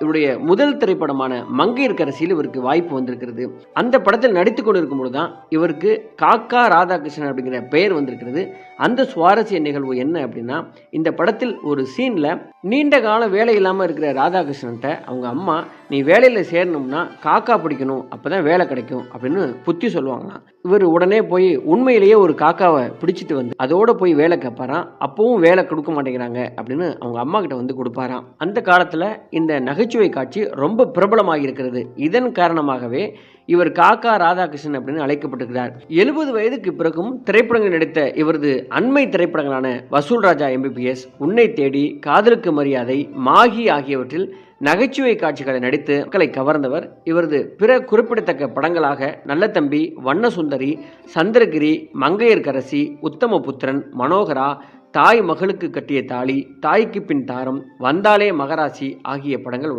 இவருடைய முதல் திரைப்படமான மங்கையர்க்கரசியில் இவருக்கு வாய்ப்பு வந்திருக்கிறது. அந்த படத்தில் நடித்துக் கொண்டிருக்கும் பொழுதுதான் இவருக்கு காக்கா ராதாகிருஷ்ணன் அப்படிங்கிற பெயர் வந்திருக்கிறது. அந்த சுவாரஸ்ய நிகழ்வு என்ன அப்படின்னா, இந்த படத்தில் ஒரு சீன்ல நீண்ட கால வேலை இல்லாமல் இருக்கிற ராதாகிருஷ்ணன்ட்ட அவங்க அம்மா, நீ வேலையில் சேரணும்னா காக்கா பிடிக்கணும், அப்பதான் வேலை கிடைக்கும் அப்படின்னு புத்தி சொல்லுவாங்களாம். இவர் உடனே போய் உண்மையிலேயே ஒரு காக்காவை பிடிச்சிட்டு வந்து அதோட போய் வேலை கேட்பாராம். அப்பவும் வேலை கொடுக்க மாட்டேங்கிறாங்க அப்படின்னு அவங்க அம்மா கிட்ட வந்து கொடுப்பாராம். அந்த காலத்துல இந்த நகைச்சுவை காட்சி ரொம்ப பிரபலமாக இருக்கிறது. இதன் காரணமாகவே இவர் காக்கா ராதாகிருஷ்ணன் அப்படின்னு அழைக்கப்பட்டிருக்கிறார். 70 வயதுக்கு பிறகும் திரைப்படங்கள் நடித்த இவரது அண்மை திரைப்படங்களான வசூல் ராஜா MBBS, உன்னை தேடி, காதலுக்கு மரியாதை, மாகி ஆகியவற்றில் நகைச்சுவை காட்சிகளை நடித்து மக்களை கவர்ந்தவர். இவரது பிற குறிப்பிடத்தக்க படங்களாக நல்ல தம்பி, வண்ண சுந்தரி, சந்திரகிரி, மங்கையர்க்கரசி, உத்தமபுத்திரன், மனோகரா, தாய் மகளுக்கு கட்டிய தாலி, தாய்க்கு பின் தாரம், வந்தாலே மகராசி ஆகிய படங்கள்